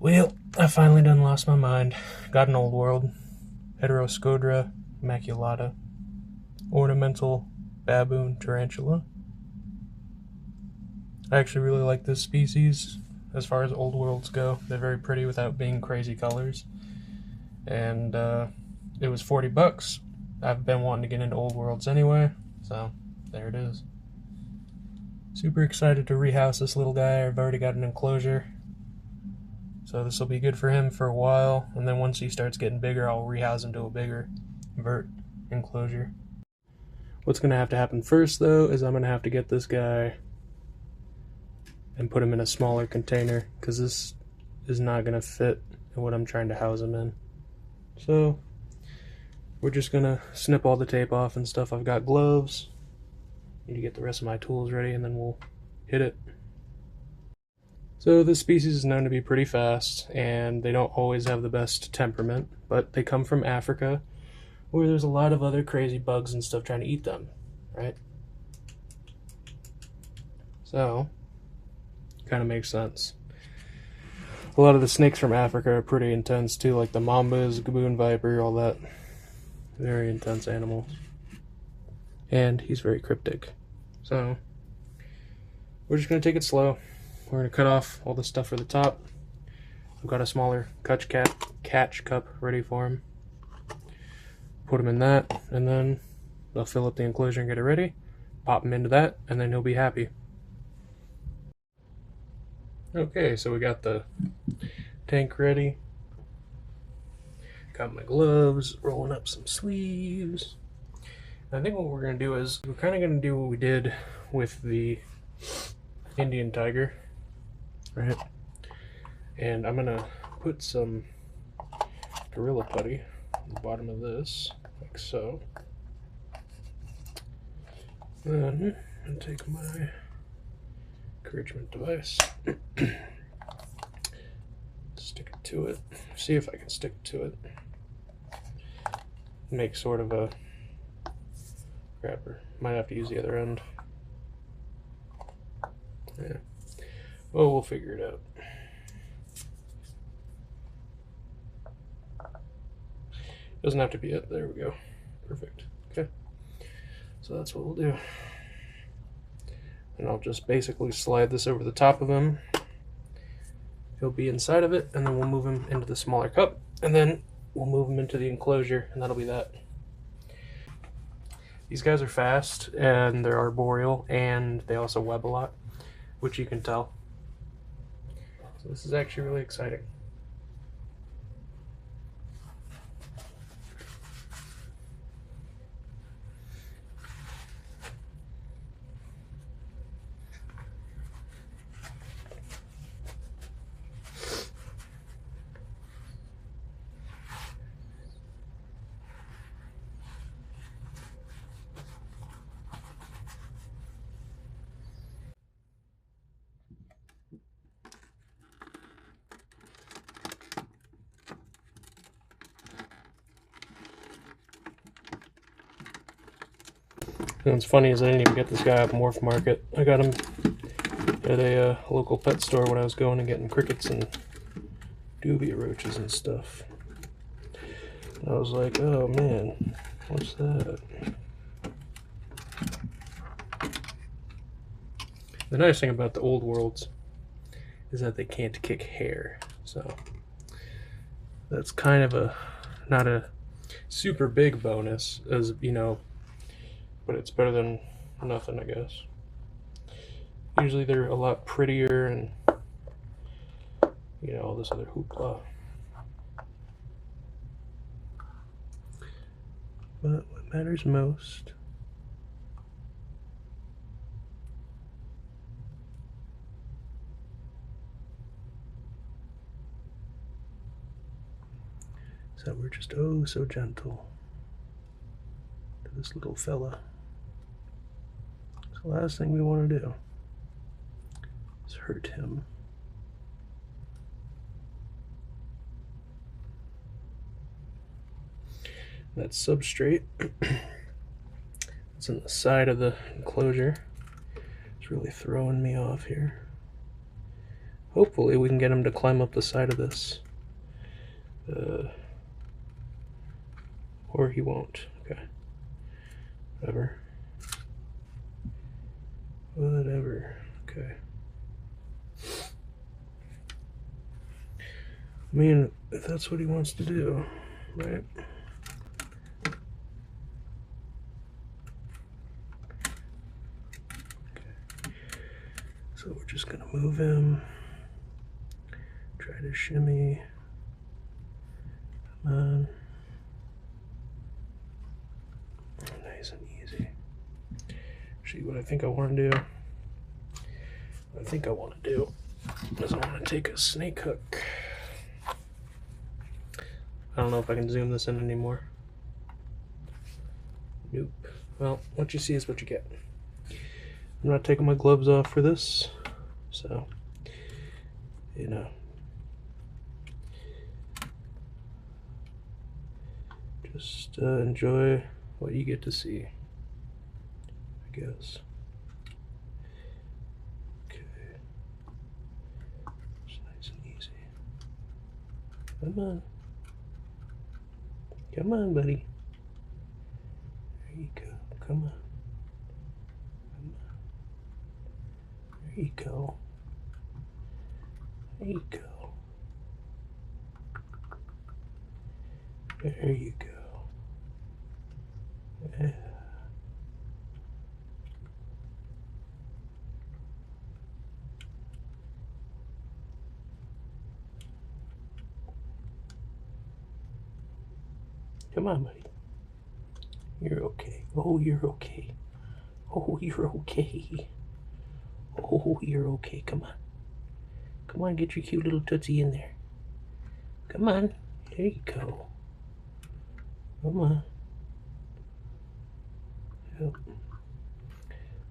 Well, I finally done lost my mind. Got an Old World Heteroscodra Maculata, ornamental baboon tarantula. I actually really like this species as far as Old Worlds go. They're very pretty without being crazy colors. And it was 40 bucks. I've been wanting to get into Old Worlds anyway, so there it is. Super excited to rehouse this little guy. I've already got an enclosure. So this will be good for him for a while, and then once he starts getting bigger, I'll rehouse him to a bigger vert enclosure. What's going to have to happen first, though, is I'm going to have to get this guy and put him in a smaller container, because this is not going to fit in what I'm trying to house him in. So we're just going to snip all the tape off and stuff. I've got gloves. Need to get the rest of my tools ready, and then we'll hit it. So this species is known to be pretty fast, and they don't always have the best temperament, but they come from Africa, where there's a lot of other crazy bugs and stuff trying to eat them, right? So, kind of makes sense. A lot of the snakes from Africa are pretty intense too, like the mambas, gaboon viper, all that. Very intense animals. And he's very cryptic. So, we're just going to take it slow. We're going to cut off all the stuff for the top. I've got a smaller catch cup ready for him. Put him in that, and then they'll fill up the enclosure and get it ready. Pop him into that, and then he'll be happy. Okay, so we got the tank ready. Got my gloves, rolling up some sleeves. I think what we're going to do is, we're kind of going to do what we did with the Indian tiger. Right, and I'm gonna put some gorilla putty on the bottom of this, like so. Then I'm gonna take my encouragement device, stick it to it, see if I can stick it to it. Make sort of a grabber. Might have to use the other end. Yeah. Well, we'll figure it out. Doesn't have to be it. There we go. Perfect. Okay. So that's what we'll do. And I'll just basically slide this over the top of him. He'll be inside of it, and then we'll move him into the smaller cup, and then we'll move him into the enclosure, and that'll be that. These guys are fast, and they're arboreal, and they also web a lot, which you can tell. So this is actually really exciting. And what's funny is I didn't even get this guy at Morph Market. I got him at a local pet store when I was going and getting crickets and dubia roaches and stuff. I was like, oh man, what's that? The nice thing about the Old Worlds is that they can't kick hair, so that's kind of a not a super big bonus, as you know, but it's better than nothing, I guess. Usually they're a lot prettier and, you know, all this other hoopla. But what matters most is that we're just oh so gentle to this little fella. The last thing we want to do is hurt him. That substrate that's in the side of the enclosure is really throwing me off here. Hopefully we can get him to climb up the side of this. Or he won't. Okay. Whatever. Whatever. Okay. I mean, if that's what he wants to do, right? Okay. So we're just gonna move him. Try to shimmy. Come on. Nice and easy. See what I think I want to do. What I think I want to do is I want to take a snake hook. I don't know if I can zoom this in anymore. Nope. Well, what you see is what you get. I'm not taking my gloves off for this, so, you know. Just enjoy what you get to see, I guess. Okay. It's nice and easy. Come on. Come on, buddy. There you go. Come on. Come on. There you go. There you go. There you go. Yeah. Come on, buddy. You're okay. Oh, you're okay. Oh, you're okay. Oh, you're okay. Come on. Come on, get your cute little tootsie in there. Come on. There you go. Come on. Yep.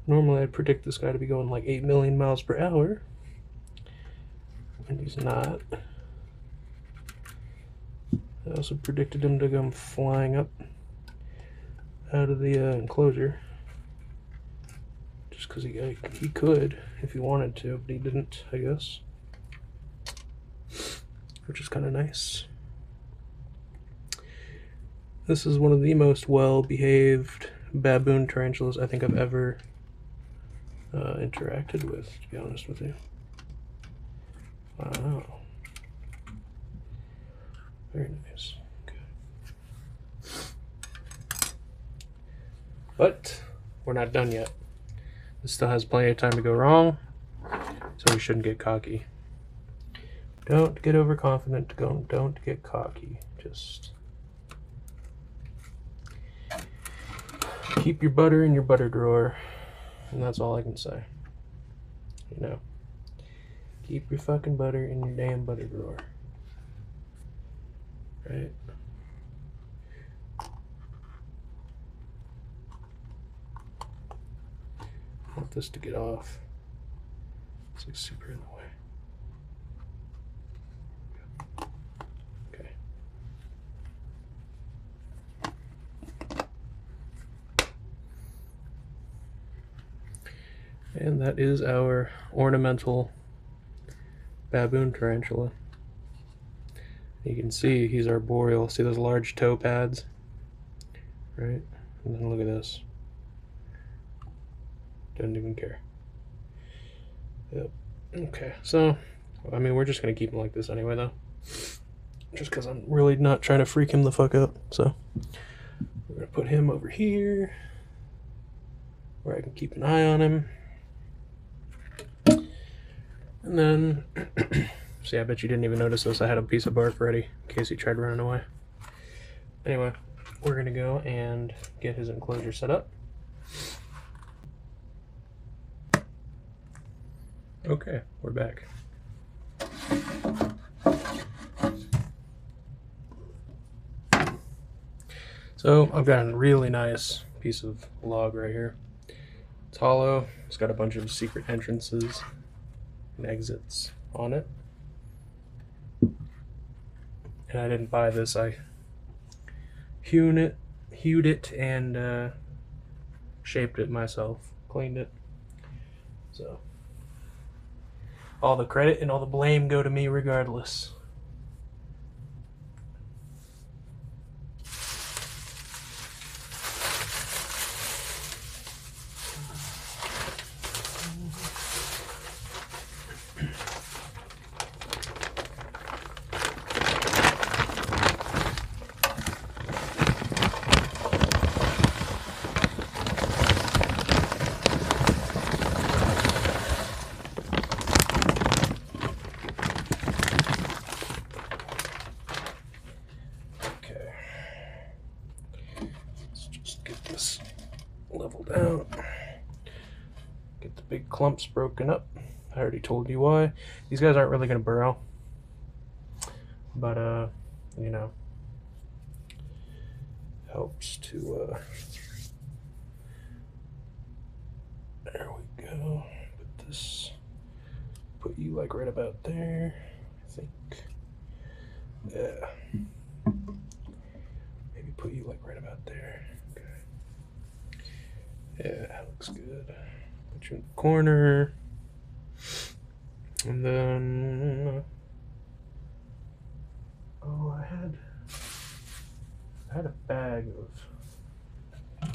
Normally I'd predict this guy to be going like 8 million miles per hour. And he's not. I also predicted him to come flying up out of the enclosure. Just because he could if he wanted to, but he didn't, I guess. Which is kind of nice. This is one of the most well-behaved baboon tarantulas I think I've ever interacted with, to be honest with you. Wow. Very nice. Okay. But we're not done yet. This still has plenty of time to go wrong, so we shouldn't get cocky. Don't get overconfident. Don't get cocky. Just keep your butter in your butter drawer, and that's all I can say. You know, keep your fucking butter in your damn butter drawer. Right? I want this to get off. It's like super in the way. Okay. And that is our ornamental baboon tarantula. You can see he's arboreal. See those large toe pads? Right? And then look at this. Doesn't even care. Yep. Okay, so, I mean, we're just going to keep him like this anyway, though. Just because I'm really not trying to freak him the fuck up. So, we're going to put him over here, where I can keep an eye on him. And then, see, I bet you didn't even notice this. I had a piece of bark ready in case he tried running away. Anyway, we're going to go and get his enclosure set up. Okay, we're back. So I've got a really nice piece of log right here. It's hollow. It's got a bunch of secret entrances and exits on it. And I didn't buy this. I hewed it and shaped it myself. Cleaned it. So all the credit and all the blame go to me regardless. Leveled out. Get the big clumps broken up. I already told you why. These guys aren't really going to burrow. But, you know, helps to, there we go. Put this, put you like right about there, I think. Yeah. Maybe put you like right about there. Yeah, looks good. Put you in the corner. And then oh, I had a bag of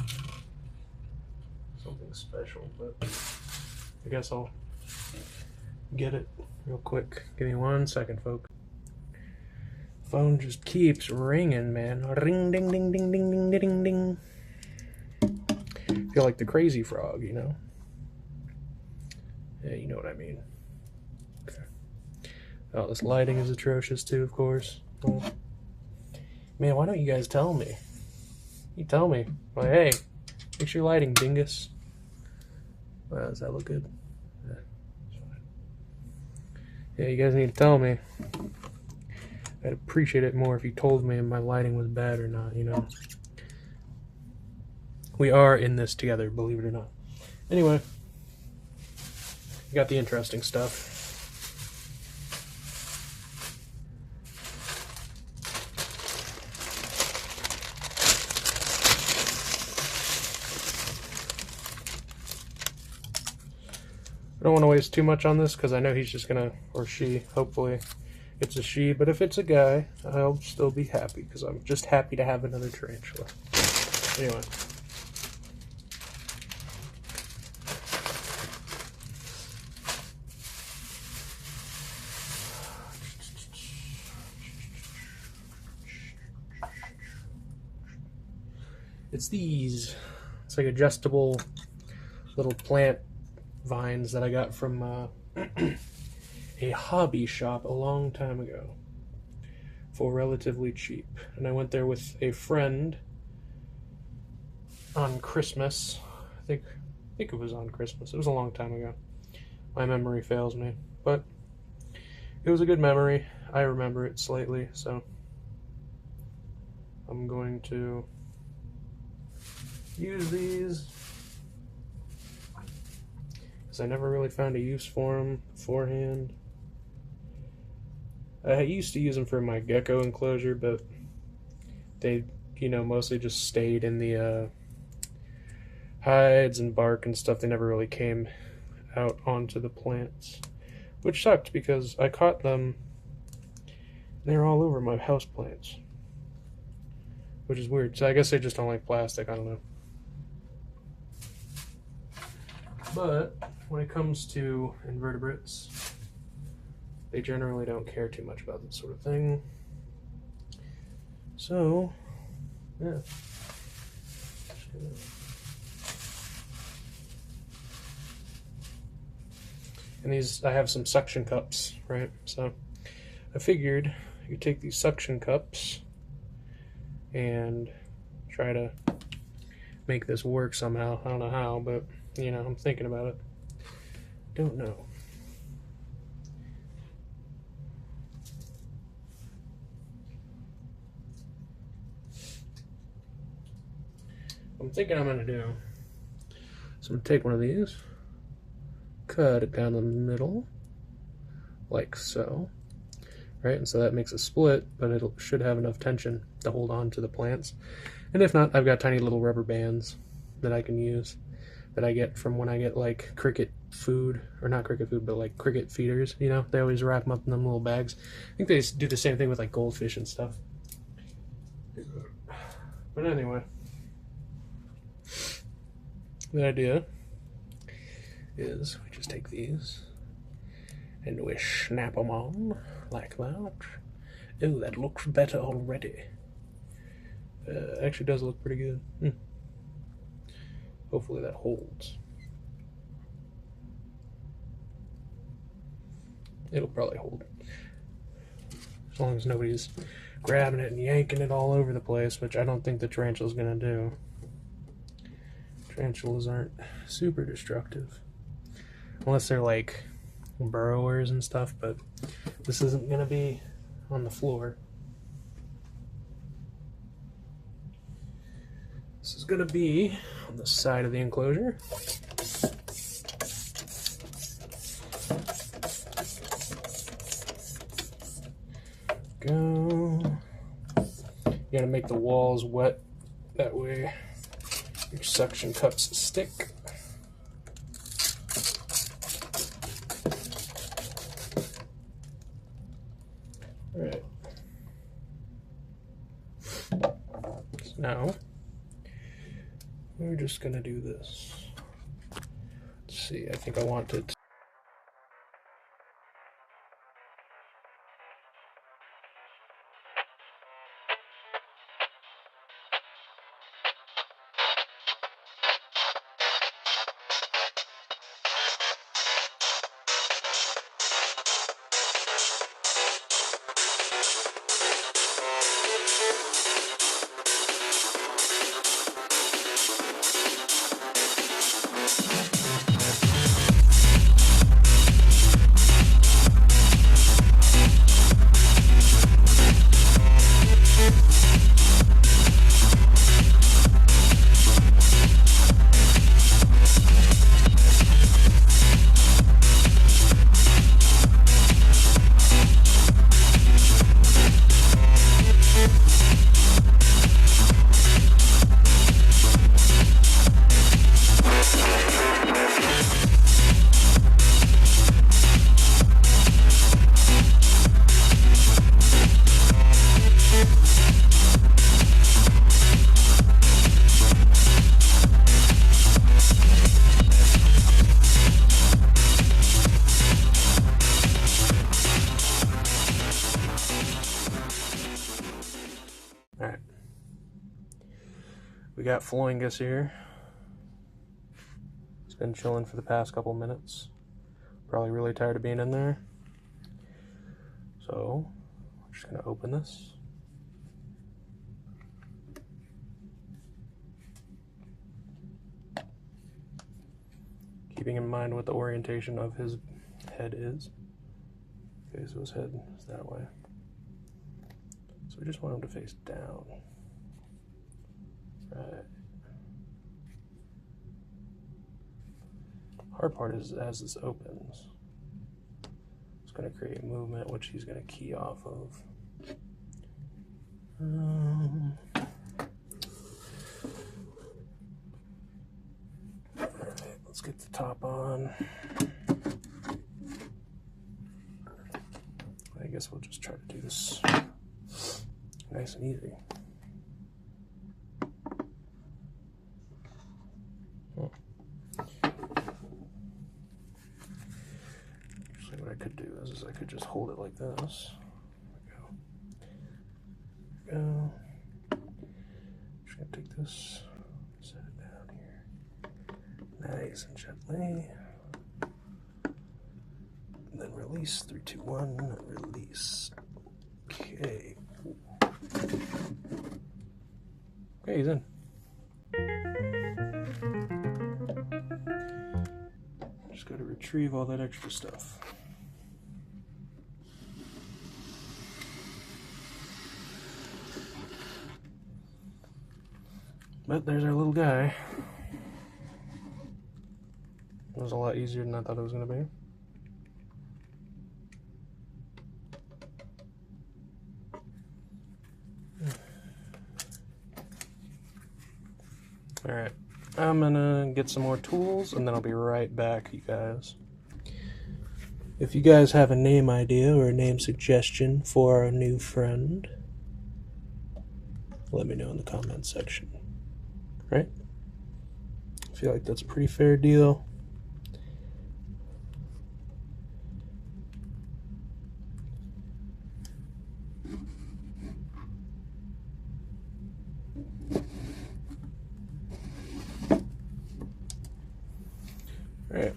something special, but I guess I'll get it real quick. Give me 1 second, folks. Phone just keeps ringing, man. Ring ding ding ding ding ding ding ding. Feel like the crazy frog, you know? Yeah, you know what I mean. Okay. Oh, this lighting is atrocious too, of course. Well, man, why don't you guys tell me? You tell me. Like, hey, fix your lighting, dingus. Wow, does that look good? Yeah, it's fine. Yeah, you guys need to tell me. I'd appreciate it more if you told me if my lighting was bad or not, you know? We are in this together, believe it or not. Anyway, you got the interesting stuff. I don't want to waste too much on this because I know he's just gonna, or she, hopefully it's a she, but if it's a guy, I'll still be happy because I'm just happy to have another tarantula. Anyway. It's these. It's like adjustable little plant vines that I got from a hobby shop a long time ago for relatively cheap. And I went there with a friend on Christmas. I think it was on Christmas. It was a long time ago. My memory fails me, but it was a good memory. I remember it slightly, so I'm going to use these because I never really found a use for them beforehand. I used to use them for my gecko enclosure, but they, you know, mostly just stayed in the hides and bark and stuff. They never really came out onto the plants, which sucked because I caught them. They're all over my house plants, which is weird. So I guess they just don't like plastic. I don't know. But when it comes to invertebrates, they generally don't care too much about that sort of thing. So, yeah. And these, I have some suction cups, right? So I figured I could take these suction cups and try to make this work somehow. I don't know how, but, you know, I'm thinking about it. Don't know. I'm thinking I'm gonna do. So I'm gonna take one of these, cut it down the middle, like so, right? And so that makes a split, but it should have enough tension to hold on to the plants. And if not, I've got tiny little rubber bands that I can use. that I get from when I get like cricket food, or not cricket food, but like cricket feeders, you know, they always wrap them up in them little bags. I think they do the same thing with like goldfish and stuff. But anyway, the idea is we just take these and we snap them on like that. Oh, that looks better already. Actually does look pretty good. Hopefully that holds. It'll probably hold. As long as nobody's grabbing it and yanking it all over the place, which I don't think the tarantula's gonna do. Tarantulas aren't super destructive. Unless they're like burrowers and stuff, but this isn't gonna be on the floor. This is gonna be on the side of the enclosure. Go. You gotta make the walls wet, that way your suction cups stick. Alright. So now we're just gonna do this. Let's see, I think I want it. Alright. We got Floingus here. He's been chilling for the past couple minutes. Probably really tired of being in there. So, I'm just going to open this. Keeping in mind what the orientation of his head is. Okay, so his head is that way. So we just want him to face down. Right. Hard part is as this opens, it's going to create movement which he's going to key off of. Alright, let's get the top on. I guess we'll just try to do this nice and easy. Actually, what I could do is I could just hold it like this. There we go. Just gonna take this, set it down here, nice and gently, and then release. 3, 2, 1. Release. Okay. Okay, he's in. Just got to retrieve all that extra stuff. But there's our little guy. It was a lot easier than I thought it was going to be. Alright, I'm gonna get some more tools and then I'll be right back, you guys. If you guys have a name idea or a name suggestion for our new friend, let me know in the comments section. Right? I feel like that's a pretty fair deal. Alright,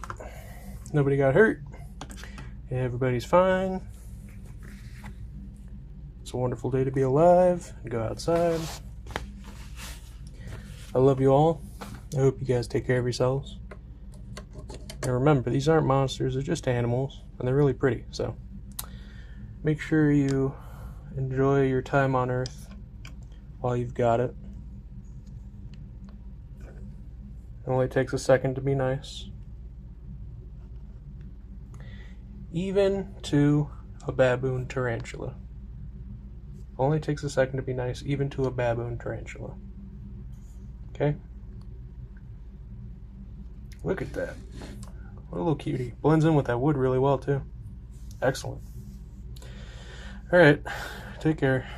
nobody got hurt, everybody's fine. It's a wonderful day to be alive and go outside. I love you all. I hope you guys take care of yourselves. And remember, these aren't monsters, they're just animals, and they're really pretty, so make sure you enjoy your time on Earth while you've got it. It only takes a second to be nice. Even to a baboon tarantula. Only takes a second to be nice, even to a baboon tarantula. Okay? Look at that. What a little cutie. Blends in with that wood really well, too. Excellent. Alright, take care.